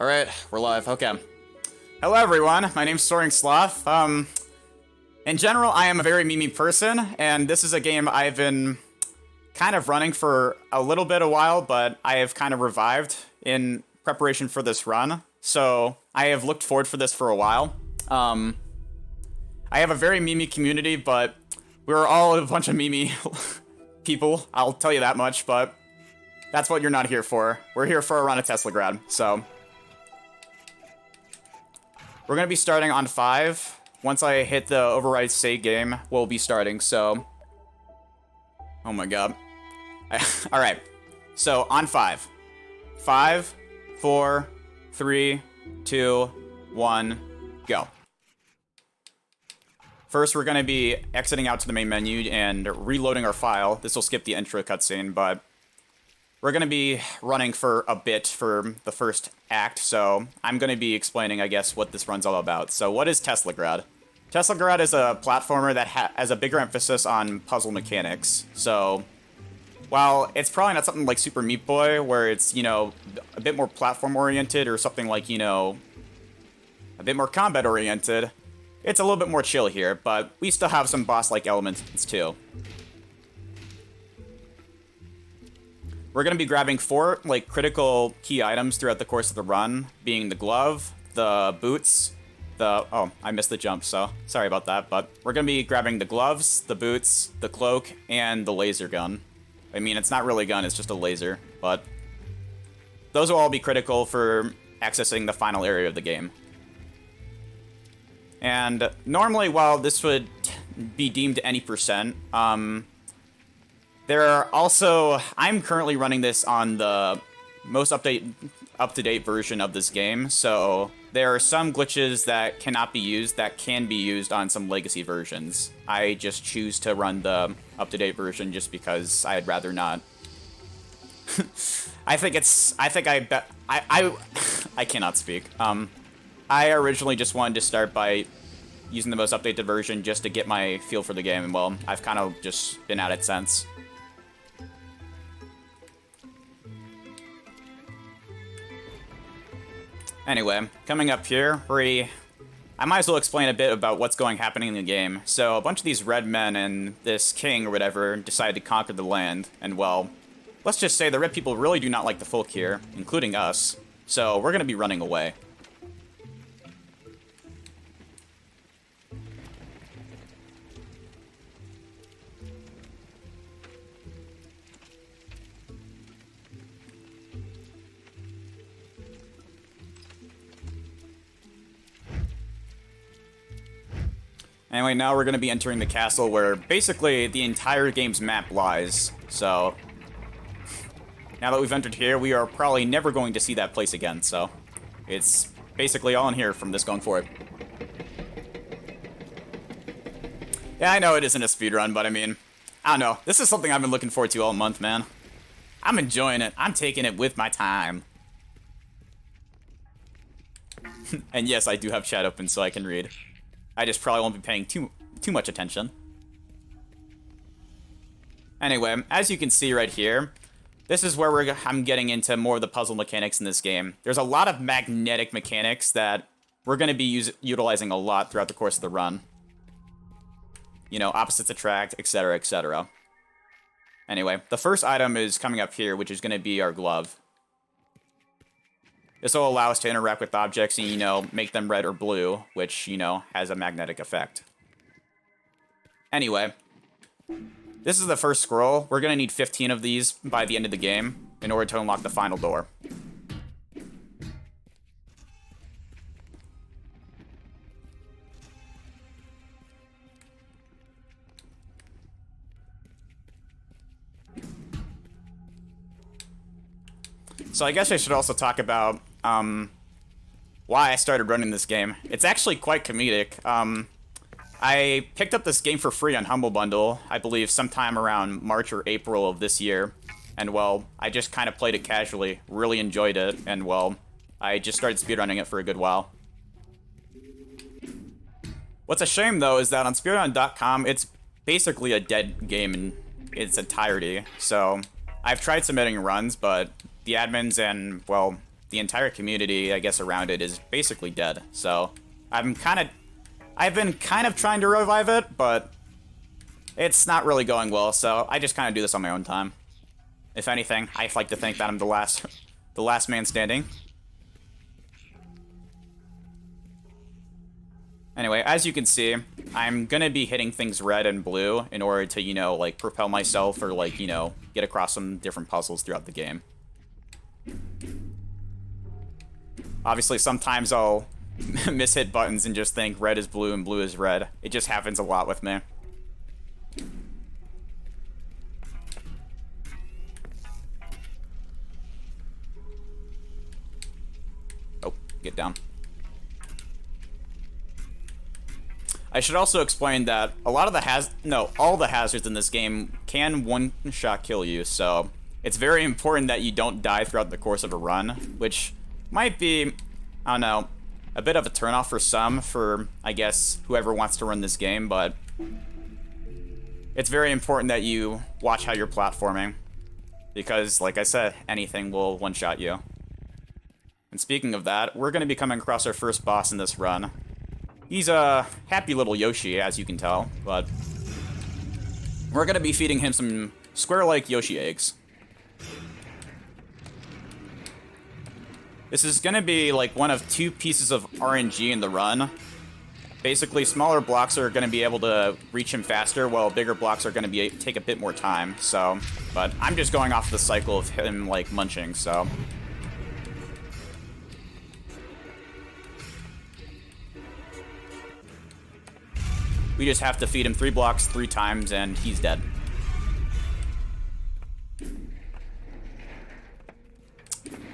Alright, we're live. Okay. Hello everyone, my name's SoaringSloth. In general, I am a very memey person, and this is a game I've been kind of running for a little bit a while, but I have kind of revived in preparation for this run. So, I have looked forward for this for a while. I have a very memey community, but we're all a bunch of memey people, I'll tell you that much, but that's what you're not here for. We're here for a run of Teslagrad, so... We're going to be starting on 5. Once I hit the override save game, we'll be starting, so... Oh my god. Alright. So, on 5. 5, 4, 3, 2, 1, go. First, we're going to be exiting out to the main menu and reloading our file. This will skip the intro cutscene, but... We're going to be running for a bit for the first act, so I'm going to be explaining, I guess, what this run's all about. So what is Teslagrad? Teslagrad is a platformer that has a bigger emphasis on puzzle mechanics. So, while it's probably not something like Super Meat Boy, where it's, you know, a bit more platform-oriented, or something like, you know, a bit more combat-oriented, it's a little bit more chill here, but we still have some boss-like elements, too. We're going to be grabbing 4, like, critical key items throughout the course of the run, being the glove, the boots, oh, I missed the jump, so sorry about that, but we're going to be grabbing the gloves, the boots, the cloak, and the laser gun. I mean, it's not really a gun, it's just a laser, but those will all be critical for accessing the final area of the game. And normally, while this would be deemed any percent, there are also... I'm currently running this on the most up-to-date version of this game, so there are some glitches that cannot be used that can be used on some legacy versions. I just choose to run the up-to-date version just because I'd rather not. I cannot speak. I originally just wanted to start by using the most updated version just to get my feel for the game, and well, I've kind of just been at it since. Anyway, coming up here, I might as well explain a bit about what's happening in the game. So, a bunch of these red men and this king or whatever decided to conquer the land, and well, let's just say the red people really do not like the folk here, including us, so we're gonna be running away. Anyway, now we're going to be entering the castle where basically the entire game's map lies. So, now that we've entered here, we are probably never going to see that place again. So, it's basically all in here from this going forward. Yeah, I know it isn't a speedrun, but I mean, I don't know. This is something I've been looking forward to all month, man. I'm enjoying it. I'm taking it with my time. And yes, I do have chat open so I can read. I just probably won't be paying too much attention. Anyway, as you can see right here, this is where I'm getting into more of the puzzle mechanics in this game. There's a lot of magnetic mechanics that we're going to be utilizing a lot throughout the course of the run. You know, opposites attract, etc., etc. Anyway, the first item is coming up here, which is going to be our glove. This will allow us to interact with objects and, you know, make them red or blue, which, you know, has a magnetic effect. Anyway, this is the first scroll. We're going to need 15 of these by the end of the game in order to unlock the final door. So I guess I should also talk about why I started running this game. It's actually quite comedic. I picked up this game for free on Humble Bundle, I believe sometime around March or April of this year. And well, I just kind of played it casually, really enjoyed it, and well, I just started speedrunning it for a good while. What's a shame though is that on speedrun.com, it's basically a dead game in its entirety. So I've tried submitting runs, but the admins and, well, the entire community, I guess, around it is basically dead. So I've been kind of trying to revive it, but it's not really going well, so I just kind of do this on my own time. If anything, I like to think that I'm the last man standing. Anyway, as you can see, I'm gonna be hitting things red and blue in order to, you know, like, propel myself or, like, you know, get across some different puzzles throughout the game. Obviously, sometimes I'll mishit buttons and just think red is blue and blue is red. It just happens a lot with me. Oh, get down. I should also explain that a lot of all the hazards in this game can one-shot kill you, so it's very important that you don't die throughout the course of a run, which might be, I don't know, a bit of a turnoff for some, for, I guess, whoever wants to run this game, but it's very important that you watch how you're platforming, because, like I said, anything will one-shot you. And speaking of that, we're going to be coming across our first boss in this run. He's a happy little Yoshi, as you can tell, but we're going to be feeding him some square-like Yoshi eggs. This is going to be like one of 2 pieces of RNG in the run. Basically, smaller blocks are going to be able to reach him faster, while bigger blocks are going to take a bit more time, so... But I'm just going off the cycle of him, like, munching, so... We just have to feed him 3 blocks 3 times, and he's dead.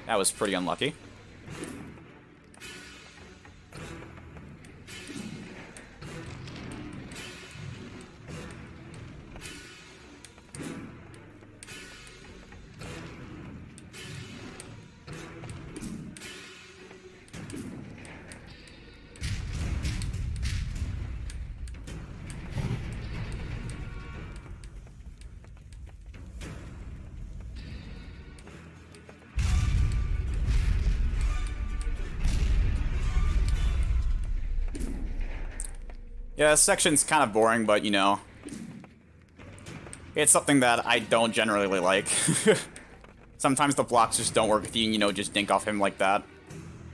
That was pretty unlucky. Yeah, this section's kind of boring, but, you know, it's something that I don't generally like. Sometimes the blocks just don't work with you, and, you know, just dink off him like that.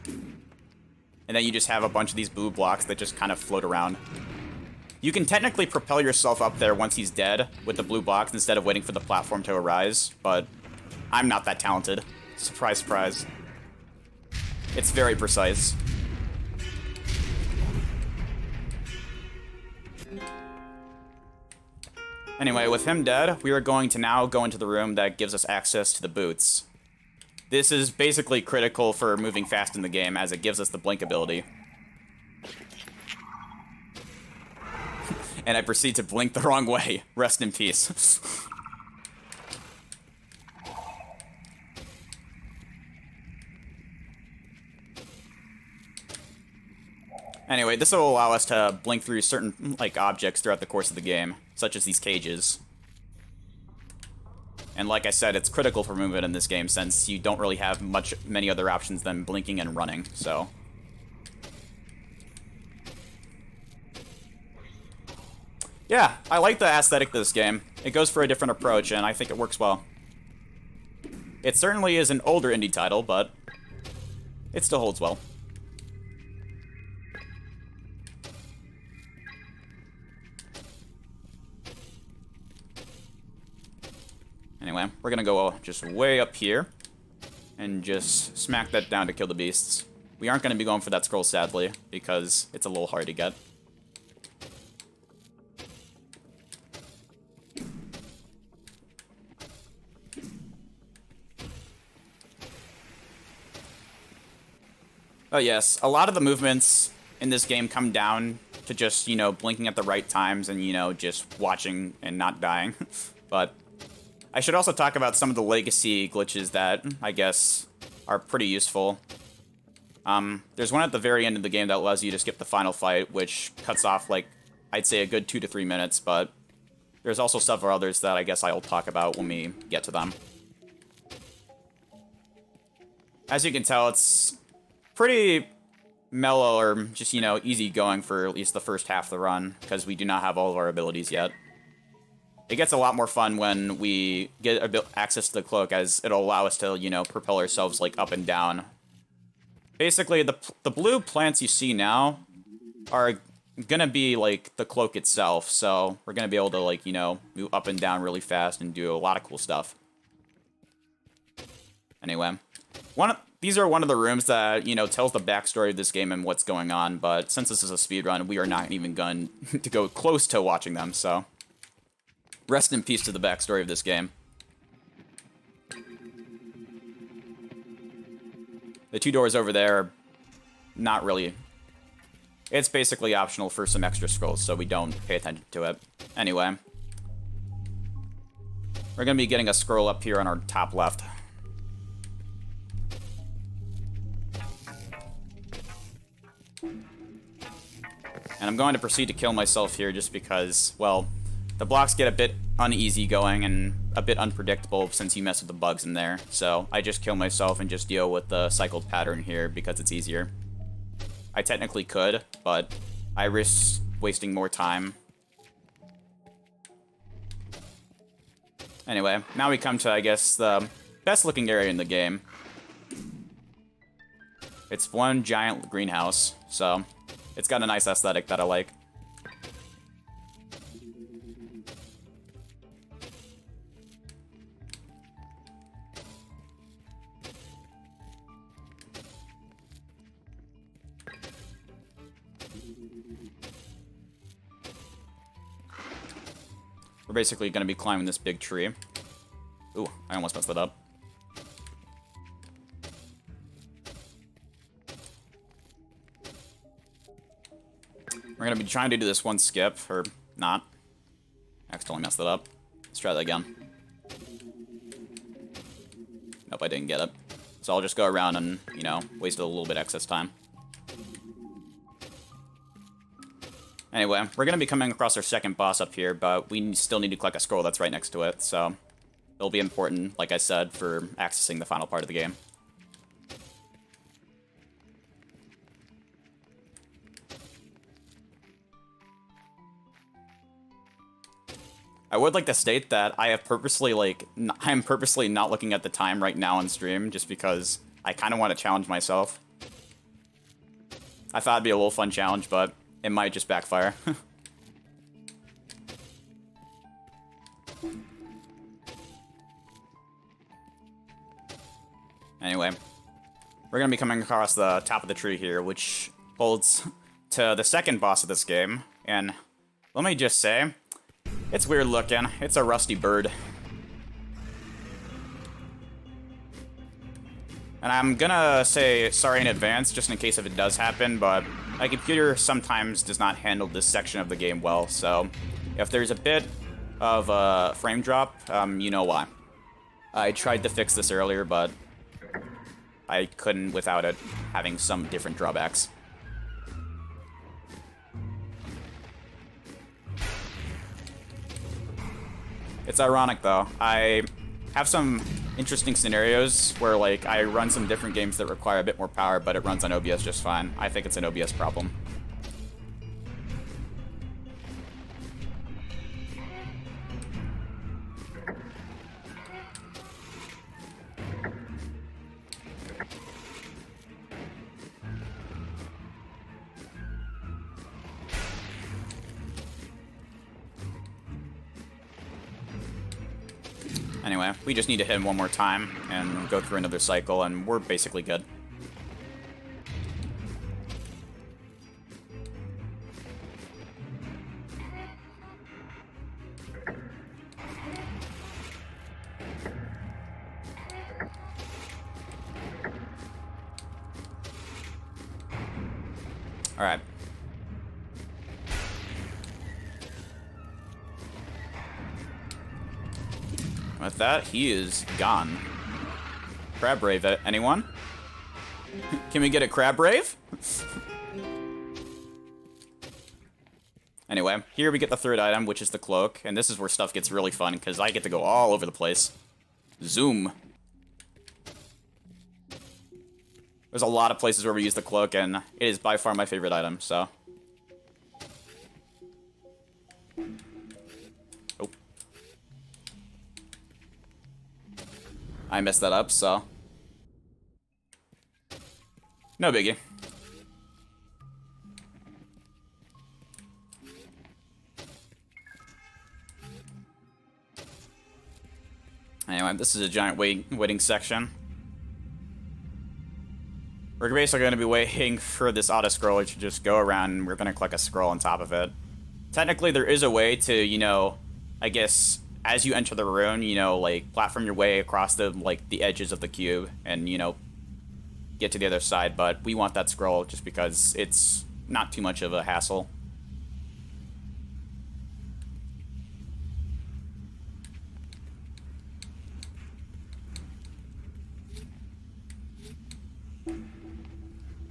And then you just have a bunch of these blue blocks that just kind of float around. You can technically propel yourself up there once he's dead with the blue blocks instead of waiting for the platform to arise, but I'm not that talented. Surprise, surprise. It's very precise. Anyway, with him dead, we are going to now go into the room that gives us access to the boots. This is basically critical for moving fast in the game, as it gives us the blink ability. And I proceed to blink the wrong way. Rest in peace. Anyway, this will allow us to blink through certain, like, objects throughout the course of the game, such as these cages. And like I said, it's critical for movement in this game, since you don't really have many other options than blinking and running, so... Yeah, I like the aesthetic of this game. It goes for a different approach, and I think it works well. It certainly is an older indie title, but it still holds well. Anyway, we're gonna go just way up here and just smack that down to kill the beasts. We aren't gonna be going for that scroll, sadly, because it's a little hard to get. Oh yes, a lot of the movements in this game come down to just, you know, blinking at the right times and, you know, just watching and not dying. But I should also talk about some of the legacy glitches that, I guess, are pretty useful. There's one at the very end of the game that allows you to skip the final fight, which cuts off, like, I'd say a good 2 to 3 minutes, but there's also several others that I guess I'll talk about when we get to them. As you can tell, it's pretty mellow or just, you know, easy going for at least the first half of the run, because we do not have all of our abilities yet. It gets a lot more fun when we get access to the cloak, as it'll allow us to, you know, propel ourselves, like, up and down. Basically, the blue plants you see now are gonna be, like, the cloak itself, so we're gonna be able to, like, you know, move up and down really fast and do a lot of cool stuff. Anyway, these are one of the rooms that, you know, tells the backstory of this game and what's going on, but since this is a speedrun, we are not even going to go close to watching them, so rest in peace to the backstory of this game. The two doors over there are not really... It's basically optional for some extra scrolls, so we don't pay attention to it. Anyway, we're going to be getting a scroll up here on our top left. And I'm going to proceed to kill myself here just because, well, the blocks get a bit uneasy going and a bit unpredictable since you mess with the bugs in there. So I just kill myself and just deal with the cycled pattern here because it's easier. I technically could, but I risk wasting more time. Anyway, now we come to, I guess, the best looking area in the game. It's one giant greenhouse, so it's got a nice aesthetic that I like. We're basically going to be climbing this big tree. Ooh, I almost messed that up. We're going to be trying to do this one skip, or not. Accidentally messed it up. Let's try that again. Nope, I didn't get it. So I'll just go around and, you know, waste a little bit excess time. Anyway, we're going to be coming across our second boss up here, but we still need to collect a scroll that's right next to it, so it'll be important, like I said, for accessing the final part of the game. I would like to state that I have purposely, I'm purposely not looking at the time right now on stream, just because I kind of want to challenge myself. I thought it'd be a little fun challenge, but it might just backfire. Anyway, we're going to be coming across the top of the tree here, which holds to the second boss of this game. And let me just say, it's weird looking. It's a rusty bird. And I'm gonna say sorry in advance, just in case if it does happen, but my computer sometimes does not handle this section of the game well, so if there's a bit of a frame drop, you know why. I tried to fix this earlier, but I couldn't without it having some different drawbacks. It's ironic, though. I have some interesting scenarios where, like, I run some different games that require a bit more power, but it runs on OBS just fine. I think it's an OBS problem. Anyway, we just need to hit him one more time and go through another cycle, and we're basically good. Alright. With that, he is gone. Crab Rave, anyone? Can we get a Crab Rave? Anyway, here we get the third item, which is the cloak, and this is where stuff gets really fun, because I get to go all over the place. Zoom. There's a lot of places where we use the cloak, and it is by far my favorite item, so. Oh. I messed that up, so. No biggie. Anyway, this is a giant waiting section. We're basically going to be waiting for this auto-scroller to just go around, and we're going to click a scroll on top of it. Technically, there is a way to, you know, I guess, as you enter the rune, you know, like, platform your way across the, like, the edges of the cube, and, you know, get to the other side, but we want that scroll just because it's not too much of a hassle.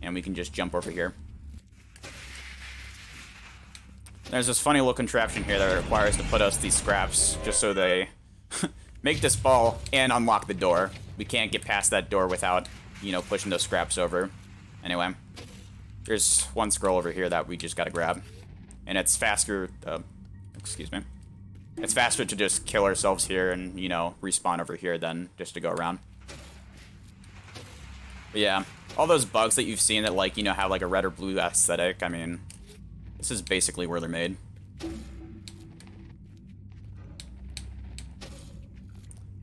And we can just jump over here. There's this funny little contraption here that requires to put us these scraps just so they make this ball and unlock the door. We can't get past that door without, you know, pushing those scraps over. Anyway, there's one scroll over here that we just gotta grab. And it's faster, excuse me. It's faster to just kill ourselves here and, you know, respawn over here than just to go around. But yeah, all those bugs that you've seen that, like, you know, have like a red or blue aesthetic, I mean, this is basically where they're made. And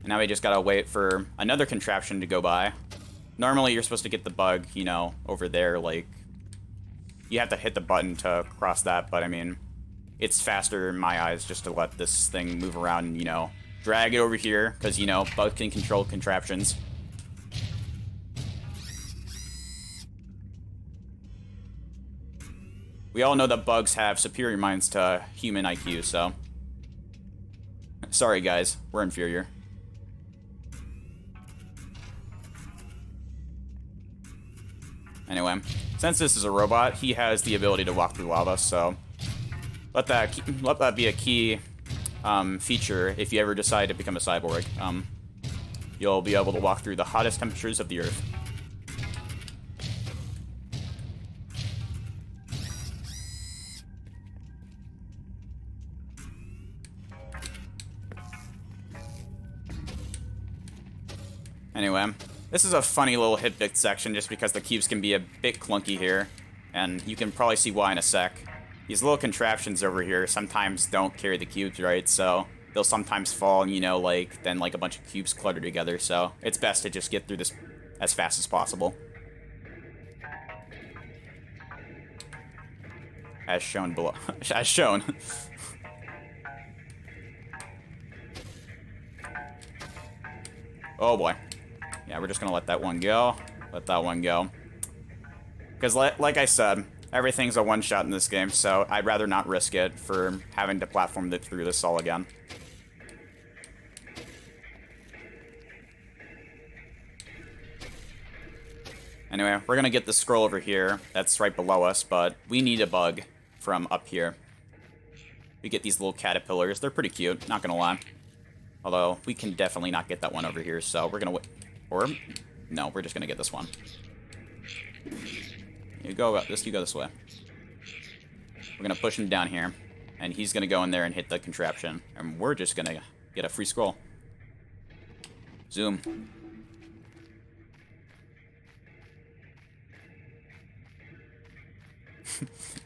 now we just gotta wait for another contraption to go by. Normally you're supposed to get the bug, you know, over there, like, you have to hit the button to cross that, but I mean, it's faster in my eyes just to let this thing move around and, you know, drag it over here, because, you know, bugs can control contraptions. We all know that bugs have superior minds to human IQ, so. Sorry, guys. We're inferior. Anyway, since this is a robot, he has the ability to walk through lava, so let that be a key feature if you ever decide to become a cyborg. You'll be able to walk through the hottest temperatures of the Earth. Anyway, this is a funny little hitbit section just because the cubes can be a bit clunky here, and you can probably see why in a sec. These little contraptions over here sometimes don't carry the cubes right, so they'll sometimes fall and, you know, like, then like a bunch of cubes clutter together, so it's best to just get through this as fast as possible. As shown below. As shown. Oh boy. Yeah, we're just gonna let that one go. Let that one go. Because, like I said, everything's a one-shot in this game, so I'd rather not risk it for having to platform through this all again. Anyway, we're gonna get the scroll over here. That's right below us, but we need a bug from up here. We get these little caterpillars. They're pretty cute, not gonna lie. Although, we can definitely not get that one over here, so we're gonna wait. Or, no, we're just gonna get this one. You go this way. We're gonna push him down here, and he's gonna go in there and hit the contraption, and we're just gonna get a free scroll. Zoom.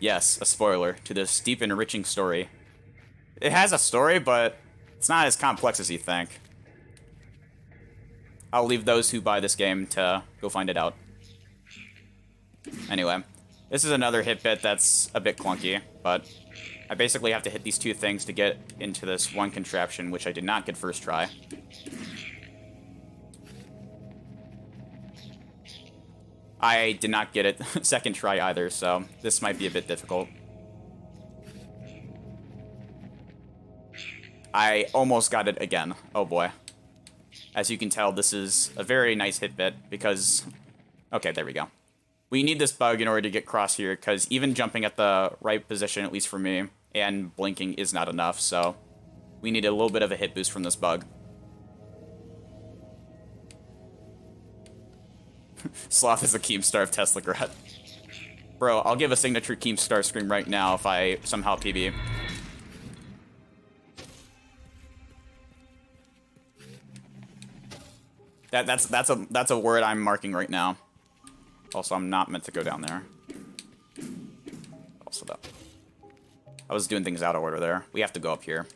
Yes, a spoiler to this deep and enriching story. It has a story, but it's not as complex as you think. I'll leave those who buy this game to go find it out. Anyway, this is another hit bit that's a bit clunky, but I basically have to hit these two things to get into this one contraption, which I did not get first try. I did not get it second try either, so this might be a bit difficult. I almost got it again. Oh boy. As you can tell, this is a very nice hit bit because... Okay, there we go. We need this bug in order to get across here, because even jumping at the right position, at least for me, and blinking is not enough, so we need a little bit of a hit boost from this bug. Sloth is a Keemstar of Teslagrad. Bro, I'll give a signature Keemstar scream right now if I somehow PB. That's a word I'm marking right now. Also, I'm not meant to go down there. Also, that. I was doing things out of order there. We have to go up here.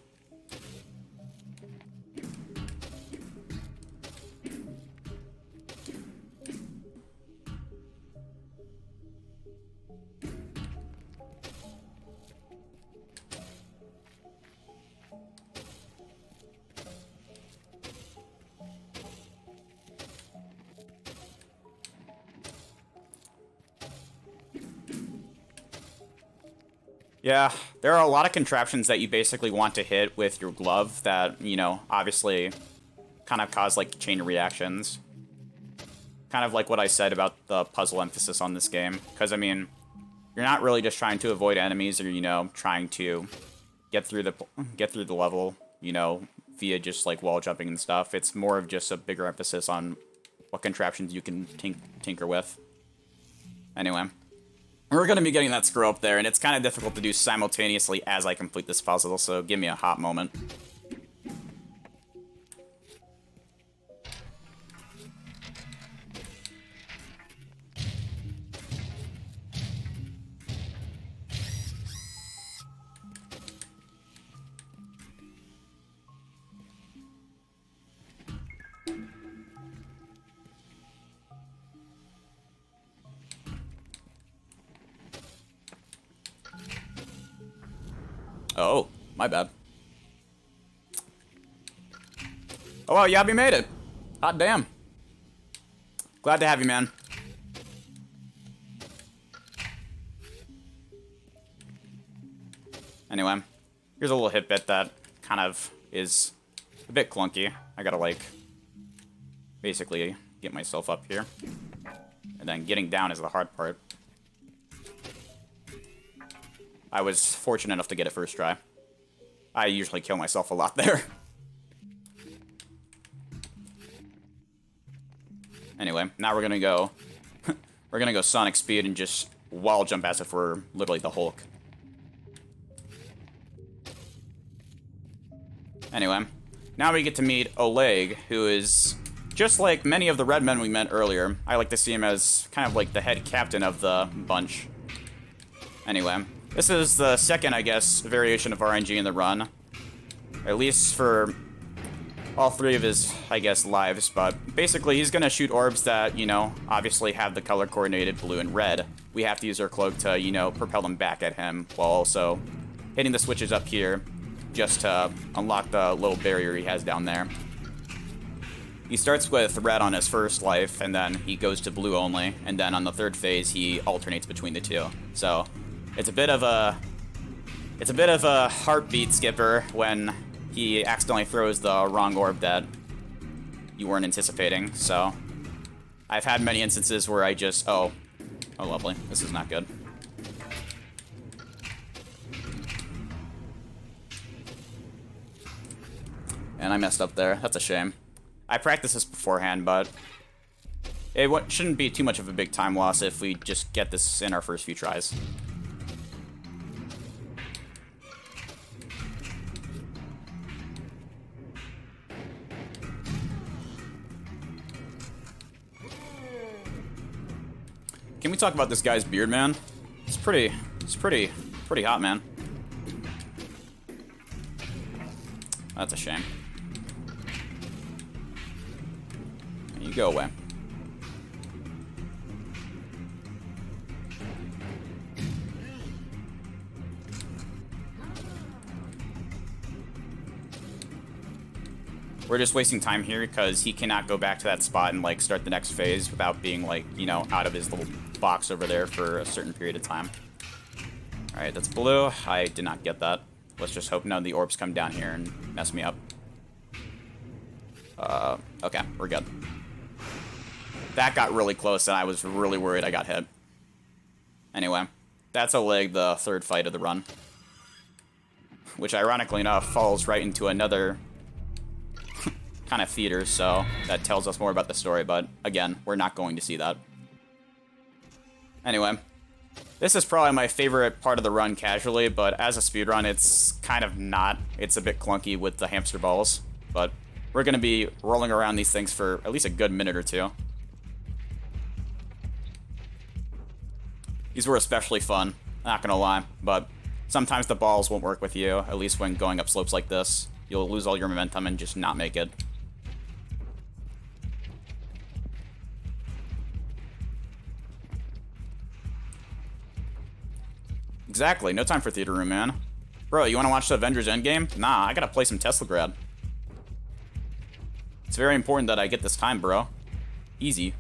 Yeah, there are a lot of contraptions that you basically want to hit with your glove that, you know, obviously kind of cause, like, chain reactions. Kind of like what I said about the puzzle emphasis on this game. Because, I mean, you're not really just trying to avoid enemies or, you know, trying to get through the level, you know, via just, like, wall jumping and stuff. It's more of just a bigger emphasis on what contraptions you can tinker with. Anyway. We're going to be getting that screw up there, and it's kind of difficult to do simultaneously as I complete this puzzle, so give me a hot moment. Oh, my bad. Oh, well, Yabi made it. Hot damn. Glad to have you, man. Anyway, here's a little hit bit that kind of is a bit clunky. I gotta, like, basically get myself up here. And then getting down is the hard part. I was fortunate enough to get it first try. I usually kill myself a lot there. Anyway, now we're gonna go... we're gonna go Sonic Speed and just wall jump as if we're literally the Hulk. Anyway, now we get to meet Oleg, who is just like many of the red men we met earlier. I like to see him as kind of like the head captain of the bunch. Anyway, this is the second, I guess, variation of RNG in the run. At least for all three of his, I guess, lives. But basically, he's going to shoot orbs that, you know, obviously have the color coordinated blue and red. We have to use our cloak to, you know, propel them back at him while also hitting the switches up here just to unlock the little barrier he has down there. He starts with red on his first life, and then he goes to blue only, and then on the third phase, he alternates between the two. So it's a bit of a heartbeat skipper when he accidentally throws the wrong orb that you weren't anticipating. So I've had many instances where I just, oh lovely, this is not good. And I messed up there. That's a shame. I practiced this beforehand, but it shouldn't be too much of a big time loss if we just get this in our first few tries. Can we talk about this guy's beard, man? It's pretty hot, man. That's a shame. You go away. We're just wasting time here because he cannot go back to that spot and, like, start the next phase without being, like, you know, out of his little box over there for a certain period of time. Alright, that's blue. I did not get that. Let's just hope none of the orbs come down here and mess me up. Okay, we're good. That got really close, and I was really worried I got hit. Anyway, that's Oleg, the third fight of the run. Which, ironically enough, falls right into another kind of theater, so that tells us more about the story, but again, we're not going to see that. Anyway, this is probably my favorite part of the run casually, but as a speedrun, it's kind of not. It's a bit clunky with the hamster balls, but we're going to be rolling around these things for at least a good minute or two. These were especially fun, not going to lie, but sometimes the balls won't work with you, at least when going up slopes like this. You'll lose all your momentum and just not make it. Exactly, no time for theater room, man. Bro, you want to watch the Avengers Endgame? Nah, I gotta play some Teslagrad. It's very important that I get this time, bro. Easy.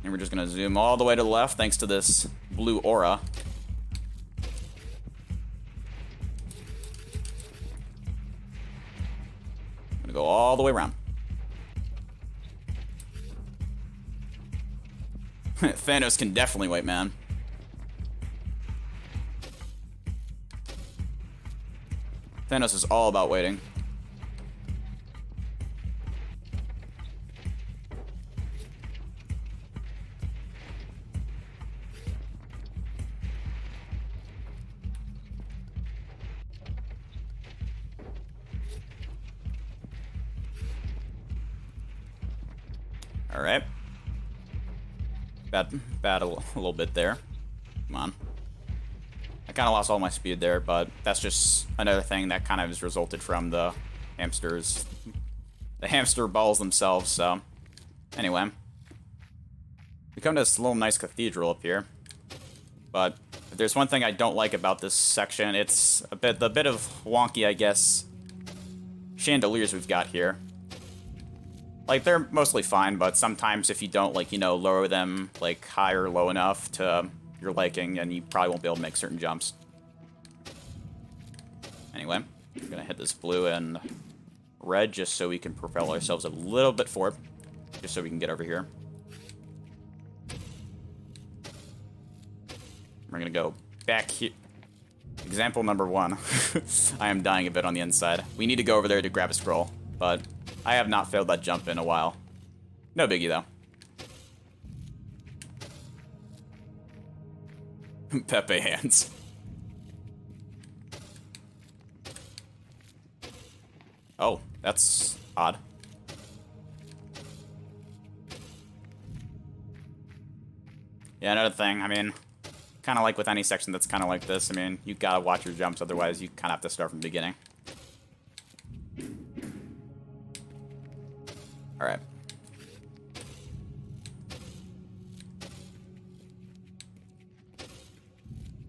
And we're just gonna zoom all the way to the left thanks to this blue aura. I'm gonna go all the way around. Thanos can definitely wait, man. Thanos is all about waiting. All right. Bad a little bit there. Come on. I kind of lost all my speed there, but that's just another thing that kind of has resulted from the hamsters. The hamster balls themselves, so. Anyway. We come to this little nice cathedral up here. But if there's one thing I don't like about this section, it's the bit of wonky, I guess, chandeliers we've got here. Like, they're mostly fine, but sometimes if you don't, like, you know, lower them, like, high or low enough to your liking, and you probably won't be able to make certain jumps. Anyway, we're gonna hit this blue and red just so we can propel ourselves a little bit forward, just so we can get over here. We're gonna go back here. Example number 1. I am dying a bit on the inside. We need to go over there to grab a scroll, but I have not failed that jump in a while. No biggie, though. Pepe hands. Oh, that's odd. Yeah, another thing, I mean, kind of like with any section that's kind of like this, I mean, you gotta watch your jumps, otherwise you kind of have to start from the beginning. Alright.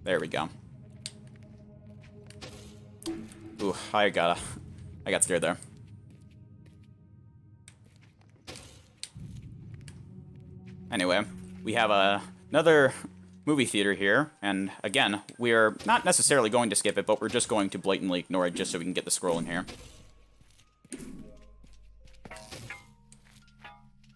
There we go. Ooh, I got scared there. Anyway, we have another movie theater here, and again, we're not necessarily going to skip it, but we're just going to blatantly ignore it just so we can get the scroll in here.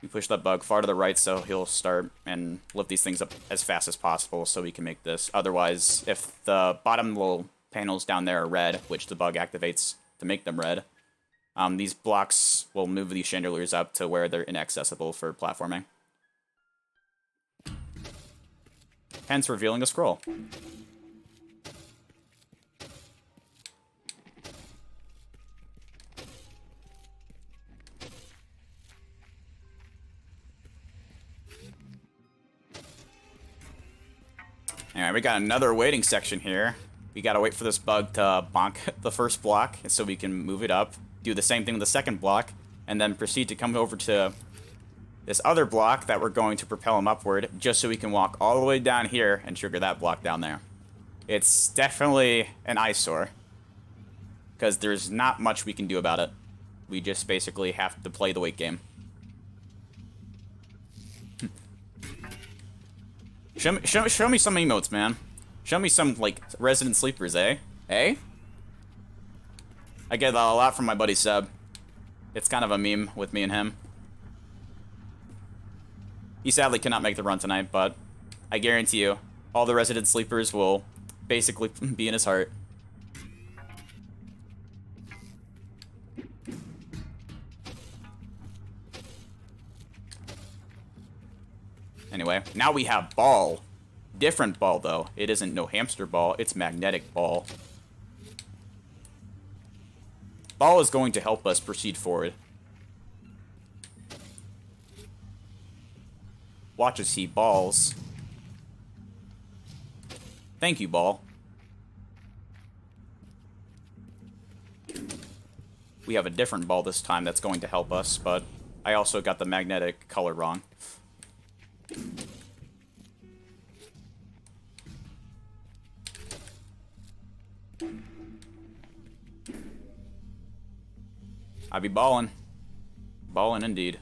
We push that bug far to the right so he'll start and lift these things up as fast as possible so we can make this. Otherwise, if the bottom little panels down there are red, which the bug activates to make them red, these blocks will move these chandeliers up to where they're inaccessible for platforming. Hence revealing a scroll. Alright, we got another waiting section here. We gotta wait for this bug to bonk the first block so we can move it up, do the same thing with the second block, and then proceed to come over to this other block that we're going to propel him upward just so we can walk all the way down here and trigger that block down there. It's definitely an eyesore, because there's not much we can do about it. We just basically have to play the wait game. Show me some emotes, man. Show me some, like, resident sleepers, eh? Eh? I get that a lot from my buddy Seb. It's kind of a meme with me and him. He sadly cannot make the run tonight, but I guarantee you, all the resident sleepers will basically be in his heart. Anyway, now we have ball. Different ball, though. It isn't no hamster ball, it's magnetic ball. Ball is going to help us proceed forward. Watch us see balls. Thank you, ball. We have a different ball this time that's going to help us, but I also got the magnetic color wrong. I be ballin'. Ballin' indeed.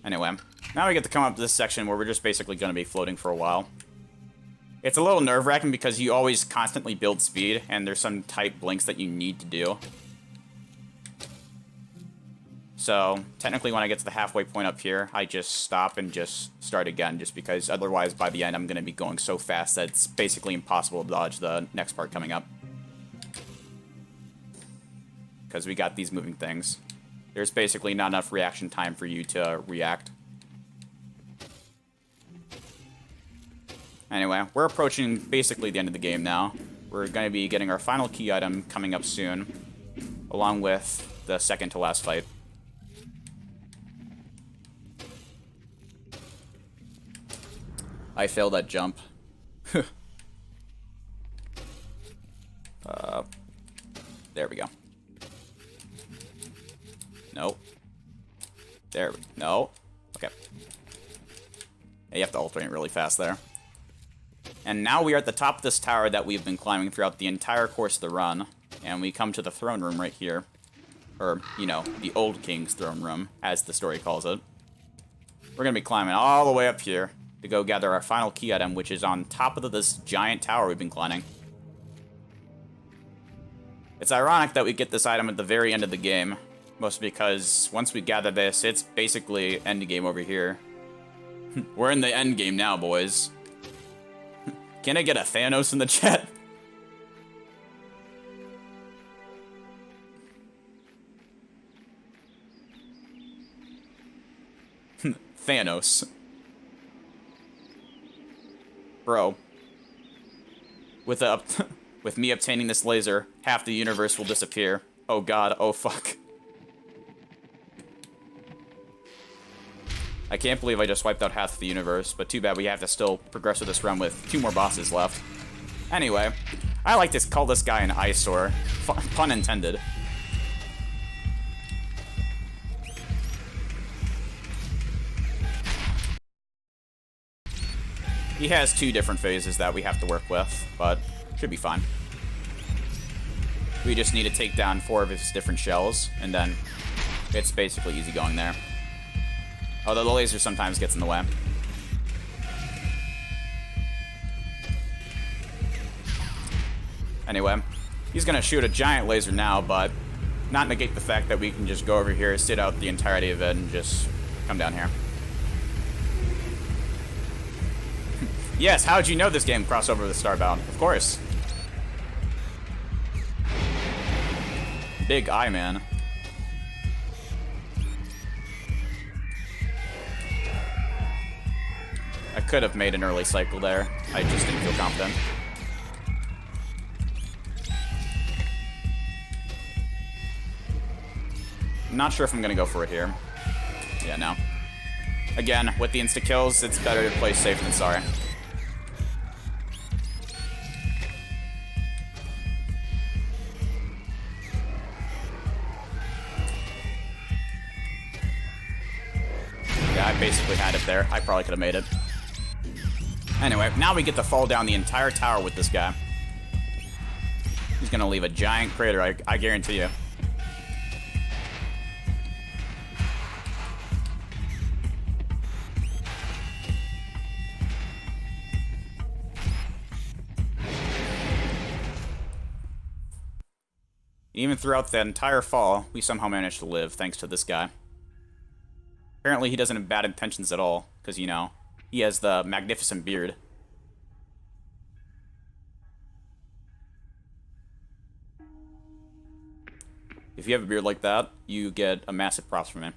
Anyway, now we get to come up to this section where we're just basically going to be floating for a while. It's a little nerve-wracking because you always constantly build speed, and there's some tight blinks that you need to do. So, technically when I get to the halfway point up here, I just stop and just start again, just because otherwise by the end I'm going to be going so fast that it's basically impossible to dodge the next part coming up. Because we got these moving things. There's basically not enough reaction time for you to react. Anyway, we're approaching basically the end of the game now. We're going to be getting our final key item coming up soon, along with the second to last fight. I failed that jump. There we go. Nope. There. No. Okay. Yeah, you have to alternate really fast there. And now we are at the top of this tower that we've been climbing throughout the entire course of the run. And we come to the throne room right here. Or, you know, the old king's throne room, as the story calls it. We're going to be climbing all the way up here to go gather our final key item, which is on top of this giant tower we've been climbing. It's ironic that we get this item at the very end of the game. Mostly because once we gather this, it's basically end game over here. We're in the end game now, boys. Can I get a Thanos in the chat? Thanos. Bro. With me obtaining this laser, half the universe will disappear. Oh god, oh fuck. I can't believe I just wiped out half of the universe, but too bad we have to still progress with this run with 2 more bosses left. Anyway, I like to call this guy an eyesore. Pun intended. He has 2 different phases that we have to work with, but should be fine. We just need to take down 4 of his different shells, and then it's basically easy going there. Although the laser sometimes gets in the way. Anyway, he's gonna shoot a giant laser now, but not negate the fact that we can just go over here, sit out the entirety of it, and just come down here. Yes, how'd you know this game crossed over with Starbound? Of course. Big eye, man. I could have made an early cycle there. I just didn't feel confident. I'm not sure if I'm gonna go for it here. Yeah, no. Again, with the insta-kills, it's better to play safe than sorry. Yeah, I basically had it there. I probably could have made it. Anyway, now we get to fall down the entire tower with this guy. He's gonna leave a giant crater, I guarantee you. Even throughout the entire fall, we somehow managed to live thanks to this guy. Apparently he doesn't have bad intentions at all, because, you know, he has the magnificent beard. If you have a beard like that, you get a massive props from it.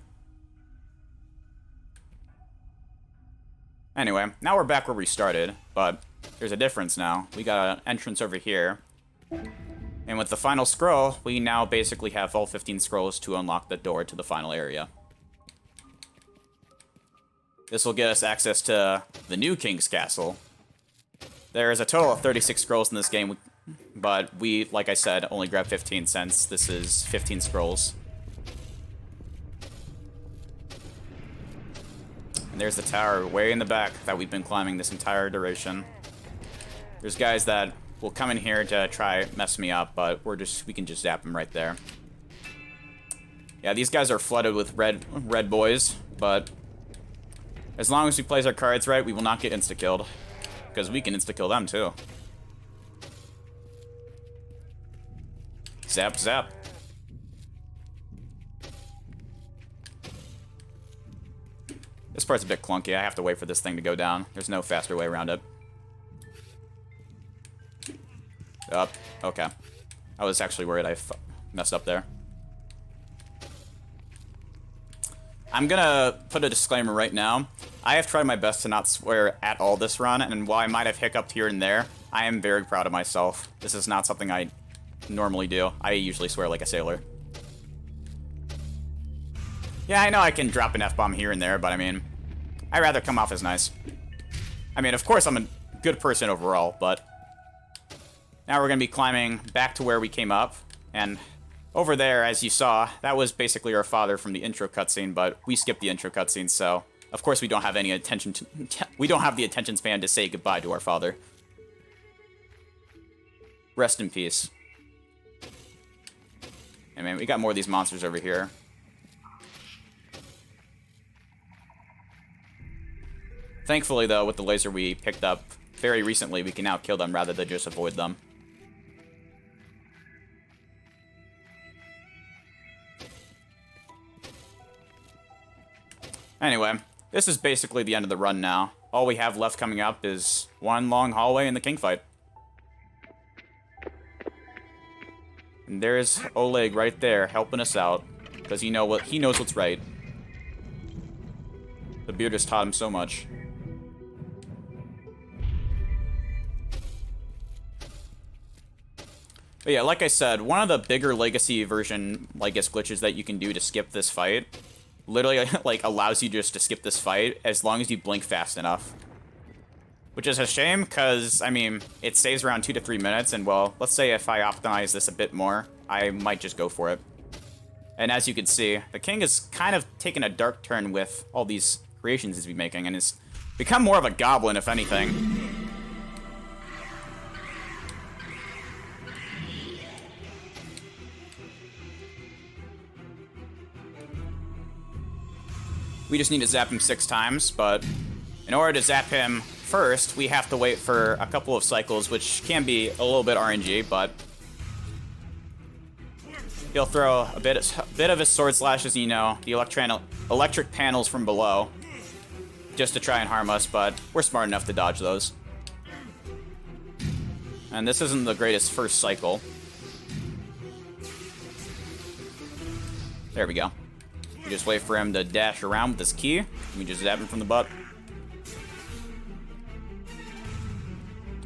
Anyway, now we're back where we started, but there's a difference now. We got an entrance over here. And with the final scroll, we now basically have all 15 scrolls to unlock the door to the final area. This will get us access to the new King's Castle. There is a total of 36 scrolls in this game, but we, like I said, only grabbed 15 since this is 15 scrolls. And there's the tower way in the back that we've been climbing this entire duration. There's guys that will come in here to try mess me up, but we can just zap them right there. Yeah, these guys are flooded with red boys, but as long as we place our cards right, we will not get insta-killed. Because we can insta-kill them, too. Zap, zap. This part's a bit clunky. I have to wait for this thing to go down. There's no faster way around it. Up. Okay. I was actually worried I messed up there. I'm gonna put a disclaimer right now. I have tried my best to not swear at all this run, and while I might have hiccuped here and there, I am very proud of myself. This is not something I normally do. I usually swear like a sailor. Yeah, I know I can drop an F-bomb here and there, but I mean, I'd rather come off as nice. I mean, of course I'm a good person overall, but now we're gonna be climbing back to where we came up, and over there, as you saw, that was basically our father from the intro cutscene, but we skipped the intro cutscene, so of course we don't have any attention to we don't have the attention span to say goodbye to our father. Rest in peace. Hey man, we got more of these monsters over here. Thankfully though, with the laser we picked up very recently, we can now kill them rather than just avoid them. Anyway, this is basically the end of the run now. All we have left coming up is one long hallway in the king fight. And there's Oleg right there helping us out, because he knows what's right. The beard has taught him so much. But yeah, like I said, one of the bigger legacy version, I guess, glitches that you can do to skip this fight literally, like, allows you just to skip this fight as long as you blink fast enough. Which is a shame, because, I mean, it saves around 2 to 3 minutes, and, well, let's say if I optimize this a bit more, I might just go for it. And as you can see, the king has kind of taken a dark turn with all these creations he's been making, and has become more of a goblin, if anything. We just need to zap him 6 times, but in order to zap him first, we have to wait for a couple of cycles, which can be a little bit RNG, but he'll throw a bit of his sword slashes, you know, the electric panels from below, just to try and harm us, but we're smart enough to dodge those. And this isn't the greatest first cycle. There we go. We just wait for him to dash around with his key. We just zap him from the butt.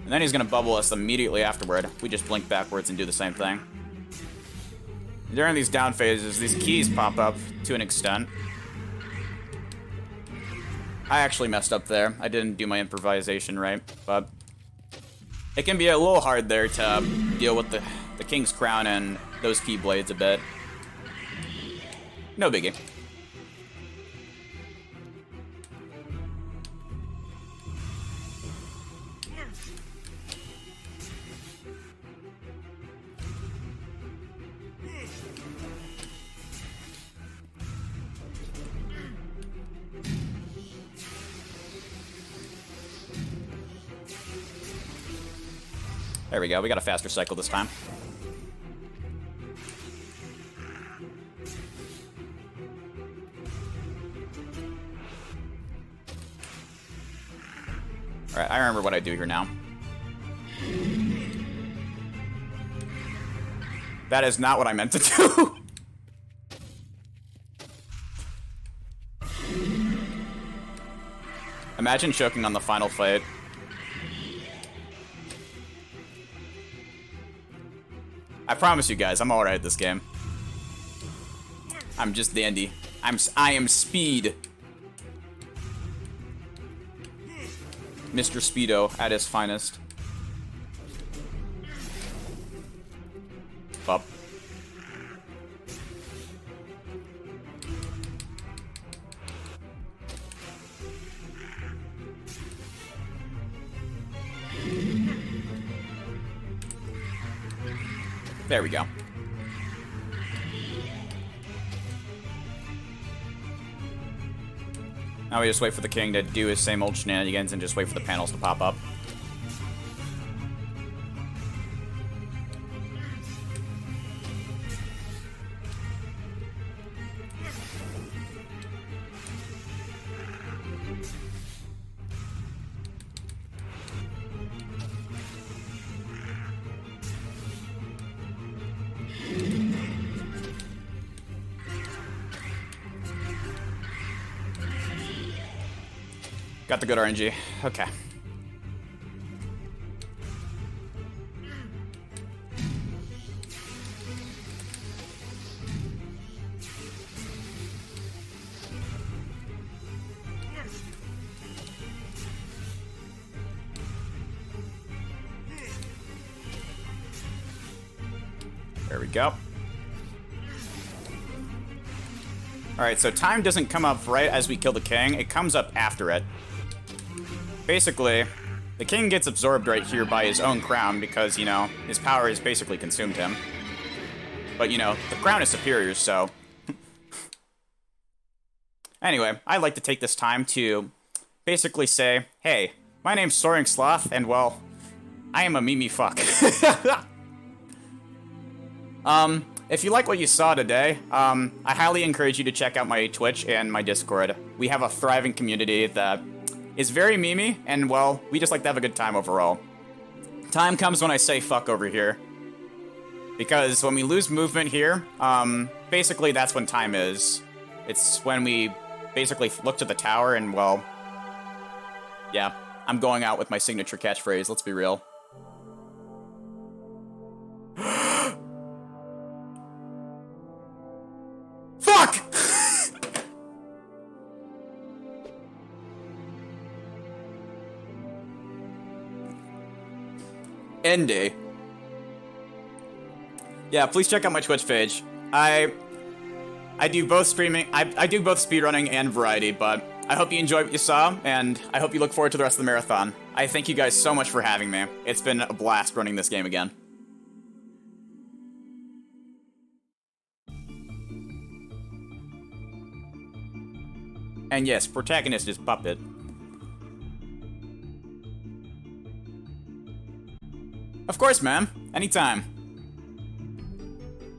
And then he's going to bubble us immediately afterward. We just blink backwards and do the same thing. During these down phases, these keys pop up to an extent. I actually messed up there. I didn't do my improvisation right, but it can be a little hard there to deal with the King's Crown and those keyblades a bit. No biggie. There we go, we got a faster cycle this time. Alright, I remember what I do here now. That is not what I meant to do. Imagine choking on the final fight. I promise you guys, I'm alright at this game. I'm just dandy. I am speed. Mr. Speedo at his finest. Up. There we go. Now we just wait for the king to do his same old shenanigans and just wait for the panels to pop up. Got the good RNG. Okay. There we go. Alright, so time doesn't come up right as we kill the king. It comes up after it. Basically, the king gets absorbed right here by his own crown because, you know, his power has basically consumed him. But, you know, the crown is superior, so... Anyway, I'd like to take this time to basically say, hey, my name's SoaringSloth, and, well, I am a Mimi fuck. If you like what you saw today, I highly encourage you to check out my Twitch and my Discord. We have a thriving community that is very memey, and, well, we just like to have a good time overall. Time comes when I say fuck over here. Because when we lose movement here, basically that's when time is. It's when we basically look to the tower and, well, yeah, I'm going out with my signature catchphrase, let's be real. Fuck! End day. Yeah, please check out my Twitch page. I do both streaming, I do both speedrunning and variety, but I hope you enjoyed what you saw, and I hope you look forward to the rest of the marathon. I thank you guys so much for having me. It's been a blast running this game again. And yes, protagonist is Puppet. Of course, ma'am. Anytime.